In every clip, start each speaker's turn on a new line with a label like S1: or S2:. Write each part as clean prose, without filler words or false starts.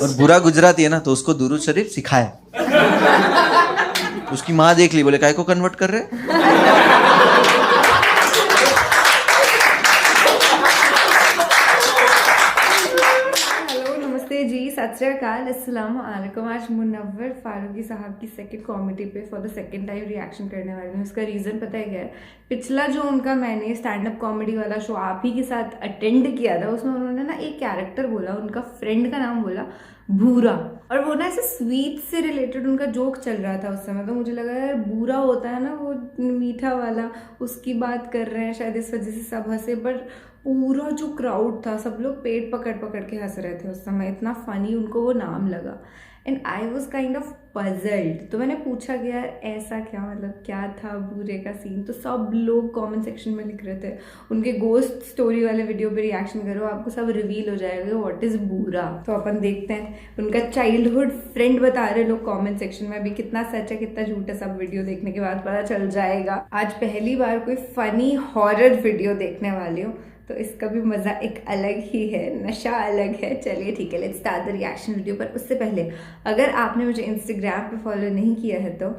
S1: और बुरा गुजराती है ना तो उसको दुरूद शरीफ सिखाए। उसकी माँ देख ली, बोले काय को कन्वर्ट कर रहे।
S2: जी सत श्री अकाल, अस्सलाम वालेकुम। आज मुनव्वर फारूकी साहब की सेकंड कॉमेडी पे for the second time reaction करने वाली हूँ। उसका रीज़न पता है क्या है? पिछला जो उनका मैंने स्टैंड अप कॉमेडी वाला शो आप ही के साथ अटेंड किया था, उसमें उन्होंने ना एक कैरेक्टर बोला, उनका फ्रेंड का नाम बोला भूरा, और वो ना ऐसे स्वीट से रिलेटेड उनका जोक चल रहा था उस समय। तो मुझे लगा यार बुरा होता है ना वो मीठा वाला, उसकी बात कर रहे हैं शायद, इस वजह से सब हंसे। बट पूरा जो क्राउड था सब लोग पेट पकड़ पकड़ के हंस रहे थे उस समय, इतना फनी उनको वो नाम लगा। And I was kind of puzzled. तो मैंने पूछा कि यार ऐसा क्या, मतलब क्या था बूरे का सीन? तो सब लोग कमेंट सेक्शन में लिख रहे थे उनके गोस्ट स्टोरी वाले वीडियो पे रिएक्शन करो, आपको सब रिवील हो जाएगा व्हाट इज बूरा। तो अपन देखते हैं, उनका चाइल्डहुड फ्रेंड बता रहे लोग कमेंट सेक्शन में। अभी कितना सच है कितना झूठ है सब वीडियो देखने के बाद पता चल जाएगा। आज पहली बार कोई फनी हॉरर वीडियो देखने वाली हूँ, तो इसका भी मज़ा एक अलग ही है, नशा अलग है। चलिए ठीक है, let's start the reaction video. पर उससे पहले अगर आपने मुझे इंस्टाग्राम पे फॉलो नहीं किया है तो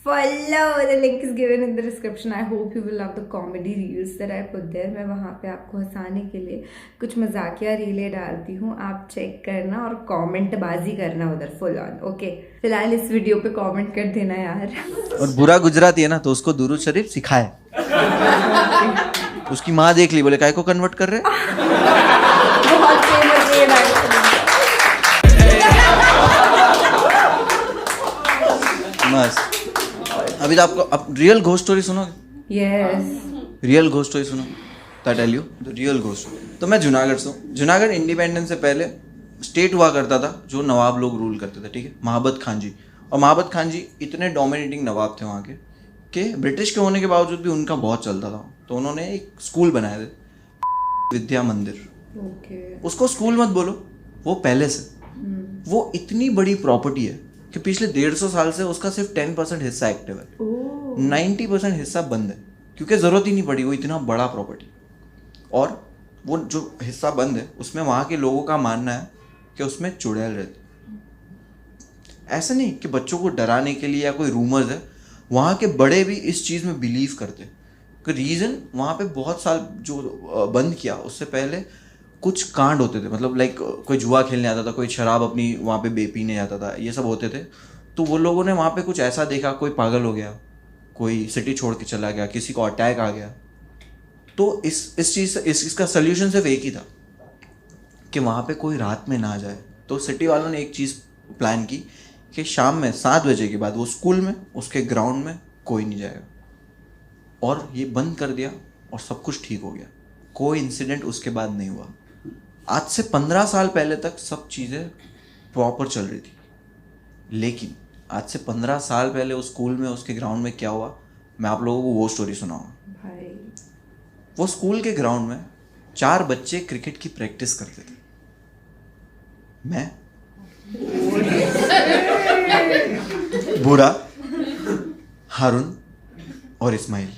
S2: follow, the link is given in the description. I hope you will love the comedy reels that I put there. मैं वहाँ पे आपको हंसाने के लिए कुछ मजाकिया रीलें डालती हूँ, आप चेक करना और कॉमेंट बाजी करना उधर फुल ऑन। ओके, फिलहाल इस वीडियो पे कॉमेंट कर देना यार।
S1: और बुरा गुजराती है ना तो उसको दुरूद शरीफ सिखाए। उसकी माँ देख ली, बोले काय को कन्वर्ट कर रहे।
S2: बहुत फेमस ये डायलॉग।
S1: मस्त। अभी तो आपको अब रियल घोस्ट स्टोरी सुनोगे?
S2: यस,
S1: रियल घोस्ट स्टोरी सुनो, that tell you the real ghost. तो मैं जूनागढ़ से हूँ। जूनागढ़ इंडिपेंडेंस से पहले स्टेट हुआ करता था जो नवाब लोग रूल करते थे, ठीक है, महाबत खान जी। और महाबत खान जी इतने डोमिनेटिंग नवाब थे वहाँ के कि ब्रिटिश के होने के बावजूद भी उनका बहुत चलता था। तो उन्होंने एक स्कूल बनाए थे, विद्या मंदिर। उसको स्कूल मत बोलो, वो पहले से वो इतनी बड़ी प्रॉपर्टी है कि पिछले 150 साल से उसका सिर्फ 10% हिस्सा एक्टिव है, 90% हिस्सा बंद है, क्योंकि ज़रूरत ही नहीं पड़ी, वो इतना बड़ा प्रॉपर्टी। और वो जो हिस्सा बंद है उसमें वहाँ के लोगों का मानना है कि उसमें चुड़ैल रहती। ऐसा नहीं कि बच्चों को डराने के लिए या कोई रूमर्स है, वहाँ के बड़े भी इस चीज़ में बिलीव करते। रीज़न वहाँ पे बहुत साल जो बंद किया उससे पहले कुछ कांड होते थे, मतलब लाइक कोई जुआ खेलने आता था, कोई शराब अपनी वहाँ पे पीने जाता था, ये सब होते थे। तो वो लोगों ने वहाँ पे कुछ ऐसा देखा, कोई पागल हो गया, कोई सिटी छोड़ के चला गया, किसी को अटैक आ गया। तो इस चीज़ इसका सल्यूशन सिर्फ एक ही था कि वहाँ पे कोई रात में ना जाए। तो सिटी वालों ने एक चीज़ प्लान की कि शाम में 7 बजे के बाद वो स्कूल में उसके ग्राउंड में कोई नहीं जाएगा, और ये बंद कर दिया और सब कुछ ठीक हो गया। कोई इंसिडेंट उसके बाद नहीं हुआ। आज से 15 साल पहले तक सब चीज़ें प्रॉपर चल रही थी, लेकिन आज से 15 साल पहले उस स्कूल में उसके ग्राउंड में क्या हुआ, मैं आप लोगों को वो स्टोरी सुनाऊंगा। वो स्कूल के ग्राउंड में 4 बच्चे क्रिकेट की प्रैक्टिस करते थे। मैं, बुरा, हारून और इस्माइल।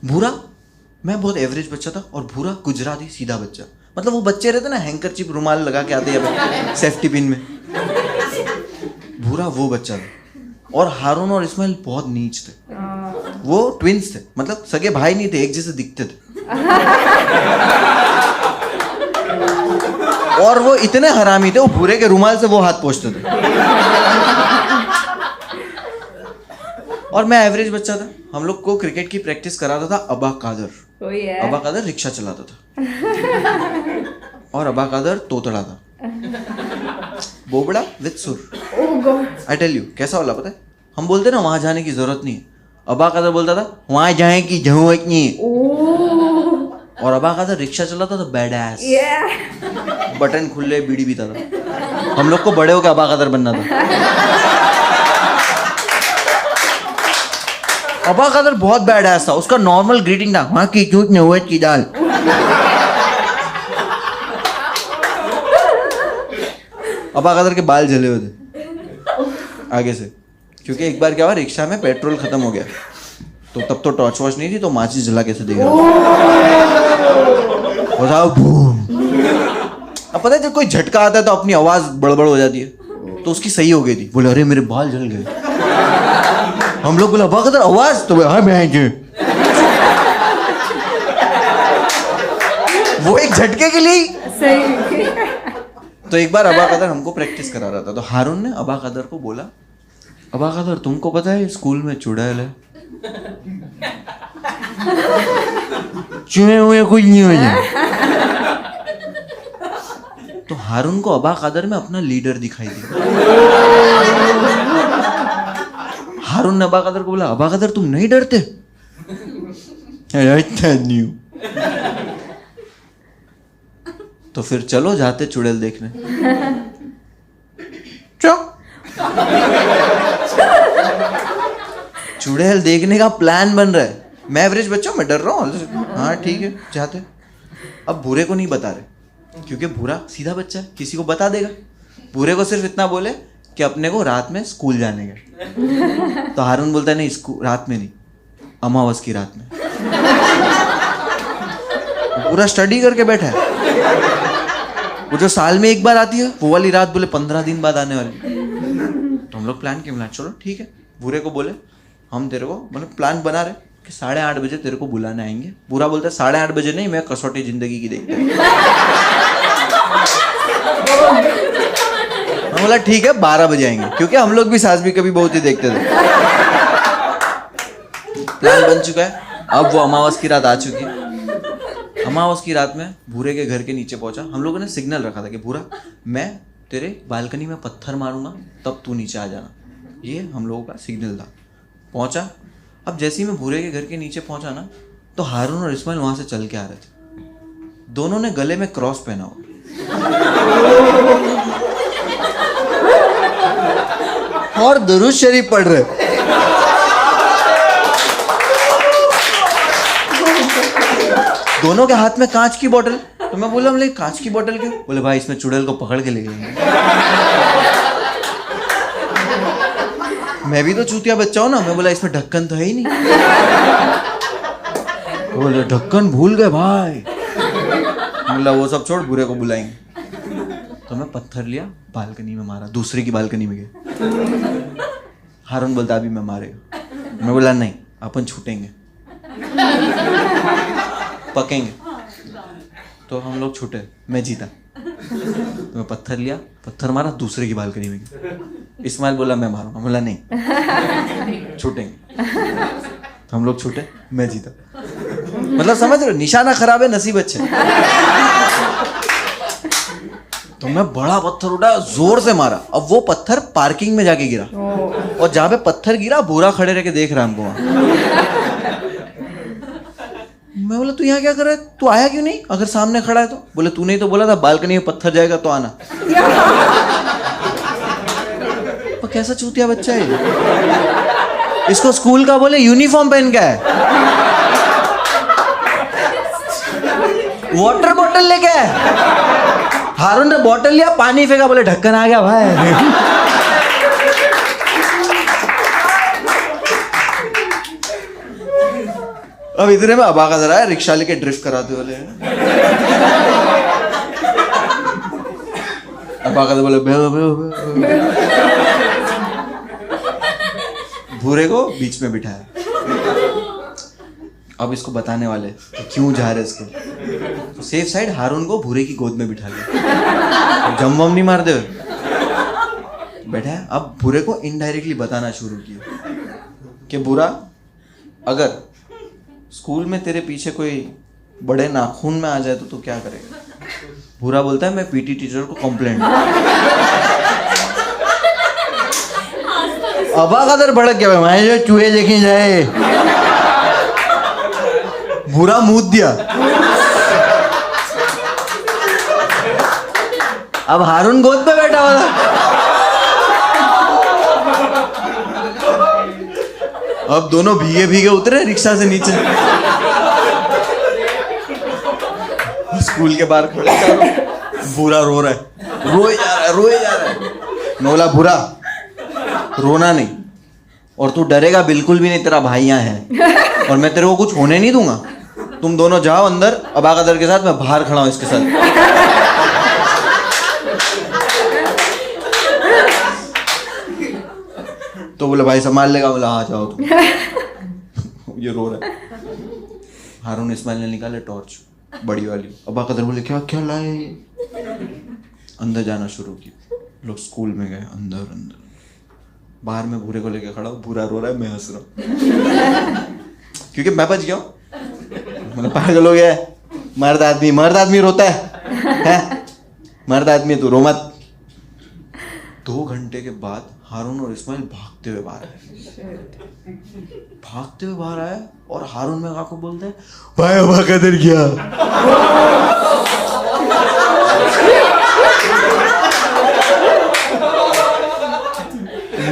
S1: बुरा, मैं बहुत एवरेज बच्चा था, और बुरा गुजराती सीधा बच्चा, मतलब वो बच्चे रहते ना हैंकरचिप रुमाल लगा के आते हैं सेफ्टी पिन में, बुरा वो बच्चा था। और हारून और इस्माइल बहुत नीच थे, वो ट्विंस थे, मतलब सगे भाई नहीं थे, एक जैसे दिखते थे। और वो इतने हरामी थे, वो भूरे के रुमाल से वो हाथ पोंछते थे। और मैं एवरेज बच्चा था। हम लोग को क्रिकेट की प्रैक्टिस कराता था अबा कादर। अबा कादर रिक्शा चलाता था, और अबा कादर तोतड़ा था, बोबड़ा विद सुर। आई टेल यू कैसा वाला पता है? हम बोलते ना वहां जाने की जरूरत नहीं है, अबा कादर बोलता था वहां जाने की जरूरत नहीं है। और अबा कादर रिक्शा चलाता था बैडएस, बटन खुले, बीड़ी पीता था। हम लोग को बड़े होकर अबा कादर बनना था। अबा कादर बहुत बैडएस था, उसका नॉर्मल ग्रीटिंग था वहां की चूत नौवत की दाल। अबा कादर के बाल जले हुए थे आगे से, क्योंकि एक बार क्या हुआ, रिक्शा में पेट्रोल खत्म हो गया, तो तब तो टॉर्च वॉच नहीं थी, तो माचिस जला कैसे देगा, बताओ बूम। अब पता है जब कोई झटका आता है तो अपनी आवाज बड़बड़ हो जाती है, तो उसकी सही हो गई थी, बोले अरे मेरे बाल जल गए। हम लोग बोला अबा कदर आवाज, तो हाँ मैं वो एक झटके के लिए
S2: सही।
S1: तो एक बार अबा कदर हमको प्रैक्टिस करा रहा था, तो हारून ने अबा कदर को बोला, अबा कदर तुमको पता है स्कूल में चुड़ैल है, चुहे हुए कुछ नहीं हो जाए। तो हारून को अबा कदर में अपना लीडर दिखाई दिया। हारून ने अबा कदर को बोला, अबा कदर तुम नहीं डरते? नहीं। तो फिर चलो जाते चुड़ैल देखने। चुड़ैल देखने का प्लान बन रहा है, मैं एवरेज बच्चा, मैं डर रहा हूँ। हाँ ठीक है जाते। अब भूरे को नहीं बता रहे क्योंकि भूरा सीधा बच्चा है, किसी को बता देगा। भूरे को सिर्फ इतना बोले कि अपने को रात में स्कूल जाने का। तो हारून बोलता है नहीं, स्कूल रात में नहीं, अमावस की रात में। पूरा स्टडी करके बैठा है। वो जो साल में एक बार आती है वो वाली रात बोले 15 दिन बाद आने वाली। तो हम लोग प्लान के मिला, चलो ठीक है। भूरे को बोले हम तेरे को मतलब प्लान बना रहे कि 8:30 बजे तेरे को बुलाने आएंगे। पूरा बोलता है 8:30 बजे नहीं, मैं कसौटी जिंदगी की देखता हूँ। हम बोला ठीक है 12 बजे आएंगे, क्योंकि हम लोग भी सास भी कभी बहुत ही देखते थे। प्लान बन चुका है। अब वो अमावस की रात आ चुकी है। अमावस की रात में भूरे के घर के नीचे पहुंचा। हम लोगों ने सिग्नल रखा था कि भूरा मैं तेरे बालकनी में पत्थर मारूंगा तब तू नीचे आ जाना, ये हम लोगों का सिग्नल था। पहुंचा। अब जैसे ही मैं भूरे के घर के नीचे पहुंचा ना, तो हारून और इस्माइल वहां से चल के आ रहे थे। दोनों ने गले में क्रॉस पहना हुआ। और दुरूद शरीफ पढ़ रहे। दोनों के हाथ में कांच की बोतल। तो मैं बोला हमले कांच की बोतल क्यों? बोले भाई इसमें चुड़ैल को पकड़ के ले गए। मैं भी तो चूतिया बच्चा हूं ना। मैं बोला इसमें ढक्कन तो है ही नहीं। तो बोले ढक्कन भूल गए भाई। बोला वो सब छोड़, भूरे को बुलाएंगे। तो मैं पत्थर लिया, बालकनी में मारा, दूसरे की बालकनी में गए। हारून बोलता अभी मैं मारेगा। मैं बोला नहीं, अपन छूटेंगे, पकेंगे। तो हम लोग छूटे, मैं जीता। तो मैं पत्थर लिया, पत्थर मारा, दूसरे की बालकनी में गया। इस्माइल बोला मैं मारूंगा। बोला नहीं, छूटेंगे। तो हम लोग छूटे, मैं जीता। मतलब समझ रहे हो, निशाना खराब है, नसीब अच्छे। तो मैं बड़ा पत्थर उठा, जोर से मारा। अब वो पत्थर पार्किंग में जाके गिरा, और जहां पे पत्थर गिरा भूरा खड़े रह के देख रहा है हमको। मैं बोला तू यहाँ क्या कर रहा है, तू आया क्यों नहीं अगर सामने खड़ा है तो? बोले तूने ही तो बोला था बालकनी में पत्थर जाएगा तो आना। पर कैसा चूतिया बच्चा है। इसको स्कूल का बोले यूनिफॉर्म पहन के है, वाटर बॉटल लेके आए। हारून ने बॉटल लिया, पानी फेंका, बोले ढक्कन आ गया भाई। अब इतने में अबा का जरा है, रिक्शा लेके ड्रिफ्ट कराते वाले हैं। अबा का बोले भूरे को बीच में बिठाया। अब इसको बताने वाले तो क्यों जा रहे इसको। तो सेफ साइड हारून को भूरे की गोद में बिठा लिया, जम वम नहीं मार दे बैठा है। अब भूरे को इनडायरेक्टली बताना शुरू किया कि भूरा अगर स्कूल में तेरे पीछे कोई बड़े नाखून में आ जाए तो तू क्या करेगा? भूरा बोलता है मैं पीटी टीचर को कंप्लेंट। अबा कदर भड़क गया, मैं जो चूहे देखे जाए। भूरा मूत दिया। अब हारून गोद पे बैठा हुआ था। अब दोनों भीगे भीगे उतरे रिक्शा से नीचे। स्कूल के बाहर खड़े चारों। भूरा रो रहा है, रोए जा रहा है, रोए जा रहा है। मैं बोला भूरा रोना नहीं, और तू डरेगा बिल्कुल भी नहीं, तेरा भाई यहाँ है और मैं तेरे को कुछ होने नहीं दूंगा। तुम दोनों जाओ अंदर अबा कदर के साथ, मैं बाहर खड़ा हूँ इसके साथ। तो बोले भाई संभाल लेगा, बोला हाँ जाओ तुम। ये रो रहा है। हारून इस्माइल ने निकाले टॉर्च बड़ी वाली। अबा कदर बोले क्या क्या लाए? अंदर जाना शुरू किया। लोग स्कूल में गए, अंदर बाहर में भूरे को लेके खड़ा हूँ, भूरा रो रहा है, मैं हंस रहा हूँ क्योंकि मैं बच गया हूँ। मतलब पागल हो गया है, मर्द आदमी रोता है? मर्द आदमी तू रो मत। 2 घंटे के बाद हारून और इस्माइल भागते हुए बाहर आए और हारून में काको बोलते हैं भाई अबा कदर क्या?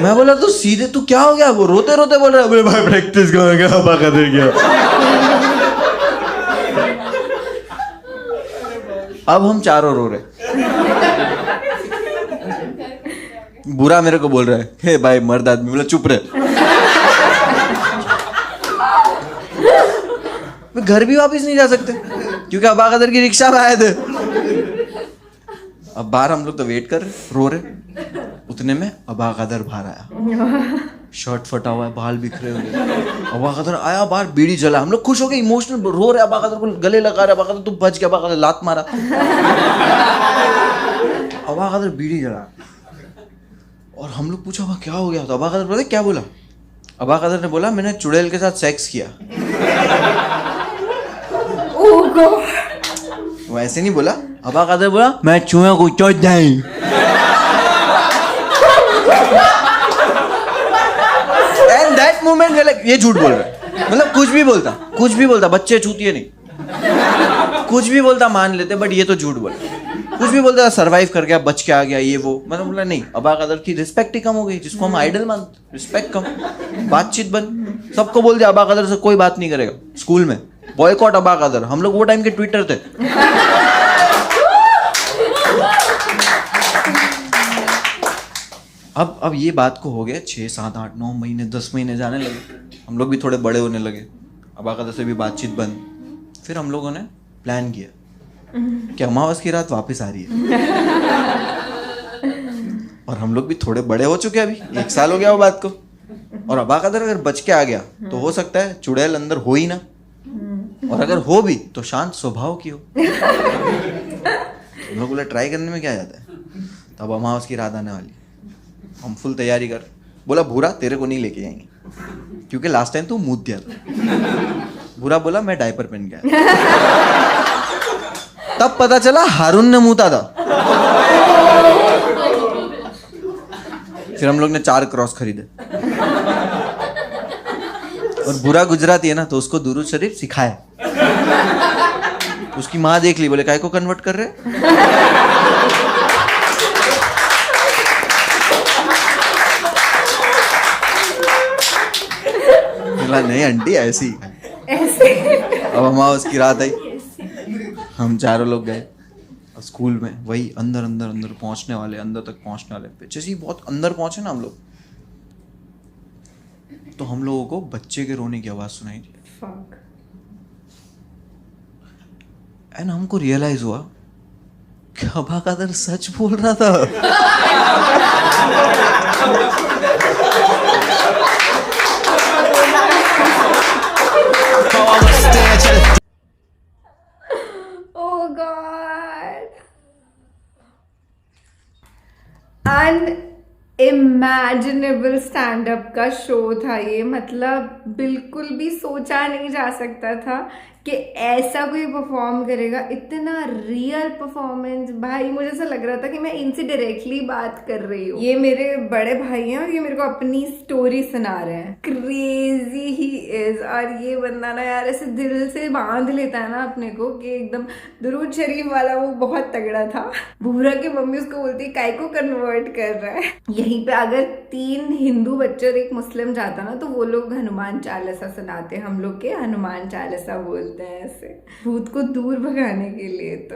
S1: मैं बोला तो सीधे तू क्या हो गया? वो रोते रोते बोल रहा है भाई प्रैक्टिस करेंगे, अबा कदर क्या? अब हम चारों रो रहे। बुरा मेरे को बोल रहा है हे भाई मर्द आदमी, बोला चुप रहे। घर भी वापस नहीं जा सकते क्योंकि अबा कदर की रिक्शा में आए थे। अब बाहर हम लोग तो वेट कर रहे, रो रहे। उतने में अबा कदर बाहर आया, शर्ट फटा हुआ है, बाल बिखरे हुए। अबा कदर आया बाहर, बीड़ी जला। हम लोग खुश हो गए, इमोशनल रो रहे। अबा कदर को गले लगा रहे, अबा कदर तू बच गया, अबा कदर लात मारा। अबा कदर बीड़ी जला और हम लोग पूछा अबा क्या हो गया? तो अबा कदर बोले क्या बोला? अबा कदर ने बोला मैंने चुड़ैल के साथ सेक्स किया। वो ऐसे नहीं बोला। अबा कदर बोला मैं चूहे को चोट जाई। एंड दैट मोमेंट ये झूठ बोल रहा है। मतलब कुछ भी बोलता, बच्चे चूतिए नहीं, कुछ भी बोलता मान लेते, बट ये तो झूठ बोला। कुछ भी बोलता, सरवाइव कर गया, बच के आ गया, ये वो। मतलब बोला नहीं, अबा कदर की रिस्पेक्ट ही कम हो गई, जिसको हम आइडल मानते, रिस्पेक्ट कम, बातचीत बंद। सबको बोल दिया अबा कदर से कोई बात नहीं करेगा। स्कूल में बॉयकॉट अबा कदर। हम लोग वो टाइम के ट्विटर थे। अब ये बात को हो गया 6, 7, 8, 9 महीने, 10 महीने जाने लगे। हम लोग भी थोड़े बड़े होने लगे, अबा कदर से भी बातचीत बंद। फिर हम लोगों ने प्लान किया कि अमावस की रात वापस आ रही है। और हम लोग भी थोड़े बड़े हो चुके हैं, अभी 1 साल हो गया वो बात को। और अबा कदर अगर बच के आ गया तो हो सकता है चुड़ैल अंदर हो ही ना, और अगर हो भी तो शांत स्वभाव की हो। हम लोग बोला ट्राई करने में क्या जाता है। तब अमावस की रात आने वाली, हम फुल तैयारी कर। बोला भूरा तेरे को नहीं लेके जाएंगे क्योंकि लास्ट टाइम तू मूत दिया था। भूरा बोला मैं डायपर पहन गया। तब पता चला हारून ने मूता था। फिर हम लोग ने 4 क्रॉस खरीदे। और बुरा गुजराती है ना, तो उसको दुरूद शरीफ सिखाया। उसकी माँ देख ली, बोले काय को कन्वर्ट कर रहे? बोला नहीं आंटी ऐसी। अब अमावस की रात आई, हम चारों लोग गए स्कूल में। वही अंदर पहुंचने वाले, अंदर तक पहुंचने वाले। जैसे ही बहुत अंदर पहुंचे ना हम लोग, तो हम लोगों को बच्चे के रोने की आवाज सुनाई दी। एंड हमको रियलाइज हुआ कि अबा कदर सच बोल रहा था।
S2: Oh God. Unimaginable stand up का शो था ये। मतलब बिल्कुल भी सोचा नहीं जा सकता था कि ऐसा कोई परफॉर्म करेगा। इतना रियल परफॉर्मेंस, भाई मुझे ऐसा लग रहा था कि मैं इनसे डायरेक्टली बात कर रही हूँ। ये मेरे बड़े भाई हैं और ये मेरे को अपनी स्टोरी सुना रहे हैं। Crazy he is. और ये बंदा ना यार ऐसे दिल से बांध लेता है ना अपने को कि एकदम दुरूद शरीफ वाला वो बहुत तगड़ा था। भूरा की मम्मी उसको बोलती है काय को कन्वर्ट कर रहा है। यहीं पे अगर 3 हिंदू बच्चे और 1 मुस्लिम जाता ना, तो वो लोग हनुमान चालीसा सुनाते, हम लोग के हनुमान चालीसा बोलते। बोलते हैं ऐसे, भूत को दूर भगाने के लिए। तो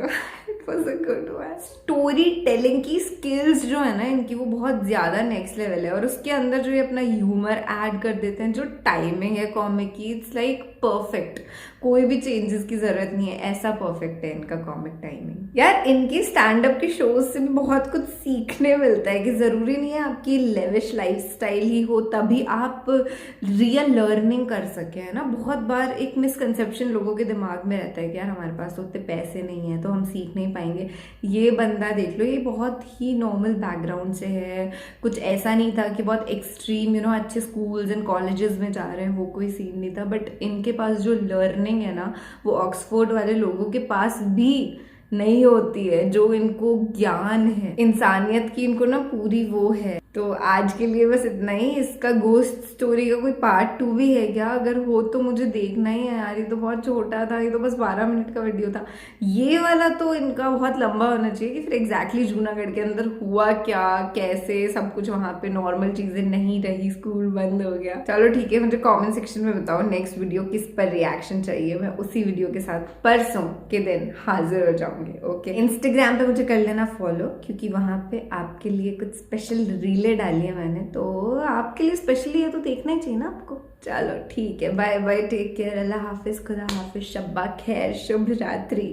S2: it was a good one. Story telling की स्किल्स जो है ना इनकी, वो बहुत ज़्यादा नेक्स्ट लेवल है। और उसके अंदर जो ये अपना ह्यूमर ऐड कर देते हैं, जो टाइमिंग है कॉमिक की, इट्स लाइक परफेक्ट। कोई भी चेंजेस की ज़रूरत नहीं है, ऐसा परफेक्ट है इनका कॉमिक टाइमिंग। यार इनकी स्टैंड अप के शोज से भी बहुत कुछ सीखने मिलता है कि ज़रूरी नहीं है आपकी लेविश लाइफस्टाइल ही हो तभी आप रियल लर्निंग कर सके, है ना। बहुत बार एक मिसकंसेप्शन लोगों के दिमाग में रहता है कि यार हमारे पास तो उतने पैसे नहीं है तो हम सीख नहीं पाएंगे। ये बंदा देख लो, ये बहुत ही नॉर्मल बैकग्राउंड से है, कुछ ऐसा नहीं था कि बहुत एक्सट्रीम अच्छे स्कूल्स एंड कॉलेजेस में जा रहे हैं, वो कोई सीन नहीं था। बट इनके पास जो लर्निंग है ना, वो ऑक्सफोर्ड वाले लोगों के पास भी नहीं होती है। जो इनको ज्ञान है इंसानियत की, इनको ना पूरी वो है। तो आज के लिए बस इतना ही। इसका गोस्ट स्टोरी का कोई पार्ट 2 भी है क्या? अगर हो तो मुझे देखना ही है यार, ये तो बहुत छोटा था, ये तो बस 12 मिनट का वीडियो था। ये वाला तो इनका बहुत लंबा होना चाहिए कि फिर एग्जैक्टली जूनागढ़ के अंदर हुआ क्या, कैसे सब कुछ वहां पे नॉर्मल चीजें नहीं रही, स्कूल बंद हो गया। चलो ठीक है, मुझे कॉमेंट सेक्शन में बताओ नेक्स्ट वीडियो किस पर रिएक्शन चाहिए। मैं उसी वीडियो के साथ परसों के दिन हाजिर हो जाऊंगी। ओके, इंस्टाग्राम पे मुझे कर लेना फॉलो, क्योंकि वहां पे आपके लिए कुछ स्पेशल रीलें डाली है मैंने, तो आपके लिए स्पेशली है तो देखना ही चाहिए ना आपको। चलो ठीक है, बाय बाय, टेक केयर, अल्लाह हाफिज, खुदा हाफिज, शब्बा खैर, शुभ रात्रि।